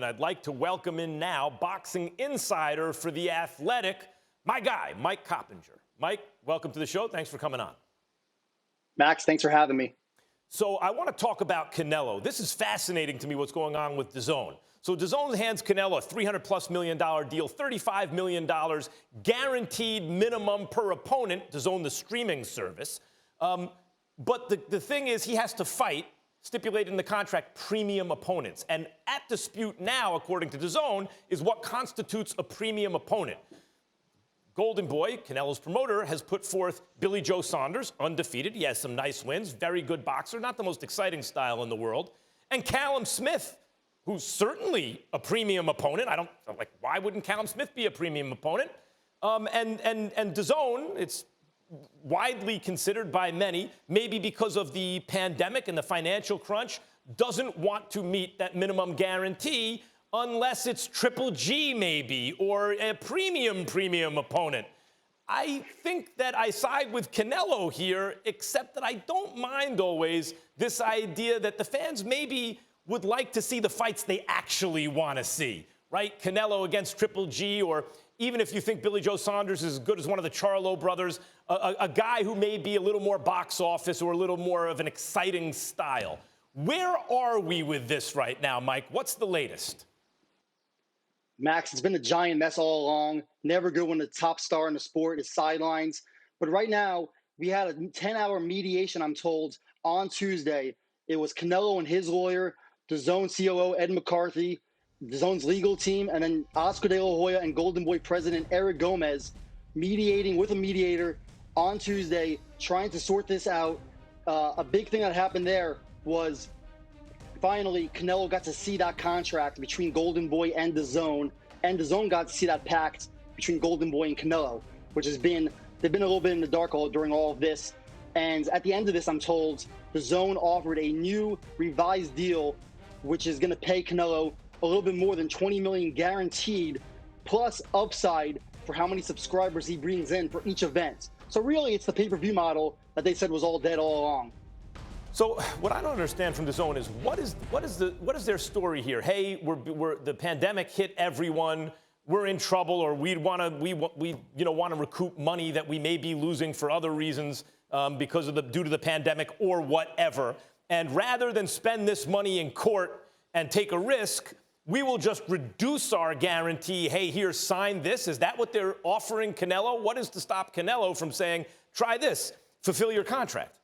And I'd like to welcome in now boxing insider for The Athletic, my guy, Mike Coppinger. Mike, welcome to the show. Thanks for coming on. Max, thanks for having me. So I want to talk about Canelo. This is fascinating to me, what's going on with DAZN. So DAZN hands Canelo a $300+ million deal, $35 million guaranteed minimum per opponent, DAZN, the streaming service. But the thing is, he has to fight, stipulated in the contract, premium opponents. And at dispute now, according to DAZN, is what constitutes a premium opponent. Golden Boy, Canelo's promoter, has put forth Billy Joe Saunders, undefeated. He has some nice wins, very good boxer, not the most exciting style in the world. And Callum Smith, who's certainly a premium opponent. I'm like, why wouldn't Callum Smith be a premium opponent? And DAZN, it's widely considered by many, maybe because of the pandemic and the financial crunch, doesn't want to meet that minimum guarantee unless it's Triple G maybe, or a premium opponent. I think that I side with Canelo here, except that I don't mind always this idea that the fans maybe would like to see the fights they actually want to see, right? Canelo against Triple G, or even if you think Billy Joe Saunders is as good as one of the Charlo brothers, a guy who may be a little more box office or a little more of an exciting style. Where are we with this right now, Mike? What's the latest? Max, it's been a giant mess all along. Never good when the top star in the sport is sidelines. But right now, we had a 10-hour mediation, I'm told, on Tuesday. It was Canelo and his lawyer, DAZN COO Ed McCarthy, DAZN's legal team, and then Oscar De La Hoya and Golden Boy president Eric Gomez mediating with a mediator on Tuesday, trying to sort this out. A big thing that happened there was finally Canelo got to see that contract between Golden Boy and DAZN got to see that pact between Golden Boy and Canelo, which they've been a little bit in the dark during all of this. And at the end of this, I'm told DAZN offered a new revised deal, which is going to pay Canelo a little bit more than $20 million guaranteed, plus upside for how many subscribers he brings in for each event. So really, it's the pay-per-view model that they said was all dead all along. So what I don't understand from DAZN is what is their story here? Hey, the pandemic hit everyone. We're in trouble, or we want to recoup money that we may be losing for other reasons due to the pandemic or whatever. And rather than spend this money in court and take a risk, we will just reduce our guarantee. Hey, here, sign this. Is that what they're offering Canelo? What is to stop Canelo from saying, try this, fulfill your contract?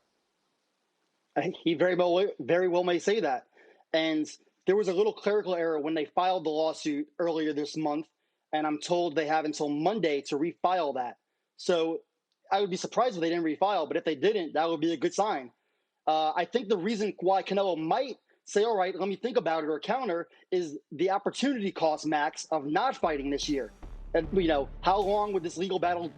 He very well may say that. And there was a little clerical error when they filed the lawsuit earlier this month, and I'm told they have until Monday to refile that. So I would be surprised if they didn't refile, but if they didn't, that would be a good sign. I think the reason why Canelo might say, all right, let me think about it, or counter, is the opportunity cost, Max, of not fighting this year. And, how long would this legal battle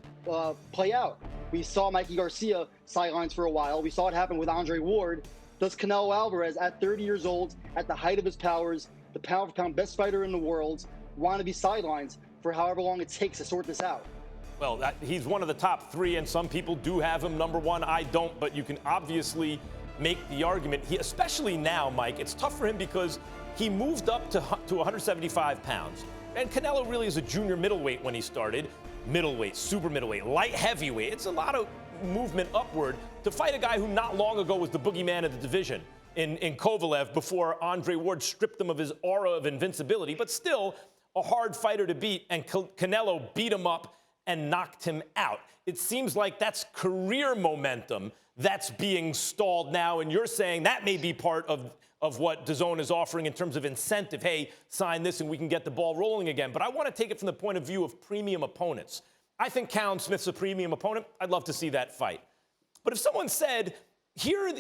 play out? We saw Mikey Garcia sidelines for a while. We saw it happen with Andre Ward. Does Canelo Alvarez, at 30 years old, at the height of his powers, the pound-for-pound best fighter in the world, want to be sidelines for however long it takes to sort this out? Well, he's one of the top three, and some people do have him number one. I don't, but you can obviously make the argument. Especially now, Mike, it's tough for him because he moved up to 175 pounds. And Canelo really is a junior middleweight when he started. Middleweight, super middleweight, light heavyweight. It's a lot of movement upward to fight a guy who not long ago was the boogeyman of the division in Kovalev before Andre Ward stripped him of his aura of invincibility, but still a hard fighter to beat, and Canelo beat him up and knocked him out. It seems like that's career momentum that's being stalled now, and you're saying that may be part of what DAZN is offering in terms of incentive. Hey, sign this and we can get the ball rolling again. But I want to take it from the point of view of premium opponents. I think Callum Smith's a premium opponent. I'd love to see that fight. But if someone said, here,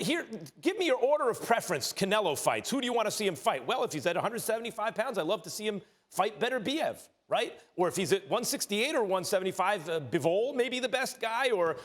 give me your order of preference, Canelo fights. Who do you want to see him fight? Well, if he's at 175 pounds, I'd love to see him fight Better Biev, right? Or if he's at 168 or 175, Bivol may be the best guy. Or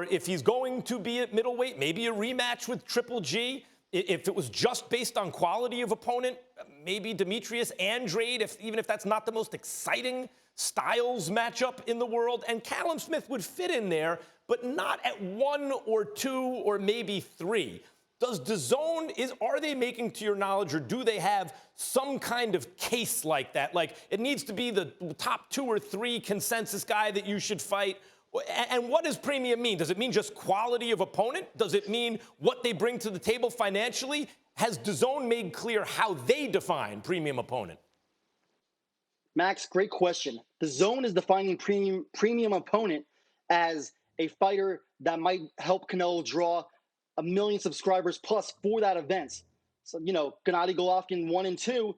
if he's going to be at middleweight, maybe a rematch with Triple G. If it was just based on quality of opponent, maybe Demetrius Andrade, even if that's not the most exciting styles matchup in the world. And Callum Smith would fit in there, but not at 1 or 2 or maybe 3. Does DAZN, are they making, to your knowledge, or do they have some kind of case like that? Like, it needs to be the top 2 or 3 consensus guy that you should fight? And what does premium mean? Does it mean just quality of opponent? Does it mean what they bring to the table financially? Has DAZN made clear how they define premium opponent? Max, great question. The zone is defining premium opponent as a fighter that might help Canelo draw 1 million subscribers plus for that event. So, Gennady Golovkin 1 and 2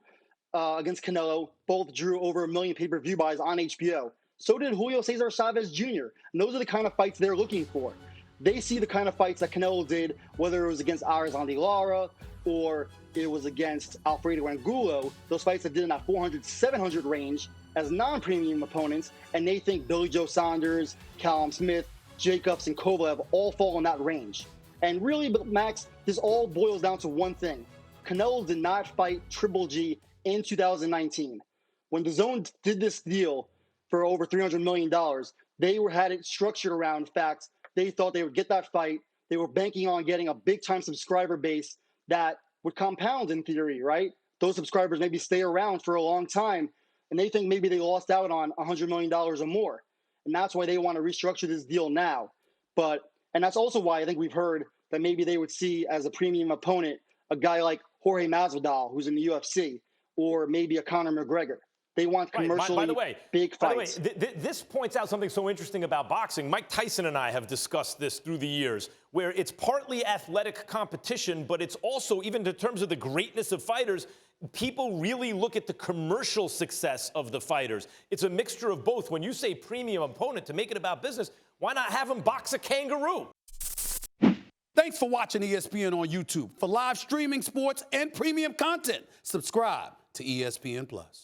against Canelo both drew over 1 million pay-per-view buys on HBO. So did Julio Cesar Chavez Jr. And those are the kind of fights they're looking for. They see the kind of fights that Canelo did, whether it was against Arizona Lara or it was against Alfredo Angulo, those fights that did in that 400, 700 range as non-premium opponents, and they think Billy Joe Saunders, Callum Smith, Jacobs, and Kovalev all fall in that range. And really, Max, this all boils down to one thing. Canelo did not fight Triple G in 2019. When DAZN did this deal for over $300 million, they had it structured around facts. They thought they would get that fight. They were banking on getting a big-time subscriber base that would compound in theory, right? Those subscribers maybe stay around for a long time, and they think maybe they lost out on $100 million or more. And that's why they want to restructure this deal now. And that's also why I think we've heard that maybe they would see as a premium opponent a guy like Jorge Masvidal, who's in the UFC, or maybe a Conor McGregor. They want commercially big fights. By the way, this points out something so interesting about boxing. Mike Tyson and I have discussed this through the years, where it's partly athletic competition, but it's also, even in terms of the greatness of fighters, people really look at the commercial success of the fighters. It's a mixture of both. When you say premium opponent, to make it about business, why not have them box a kangaroo? Thanks for watching ESPN on YouTube. For live streaming, sports, and premium content, subscribe to ESPN+.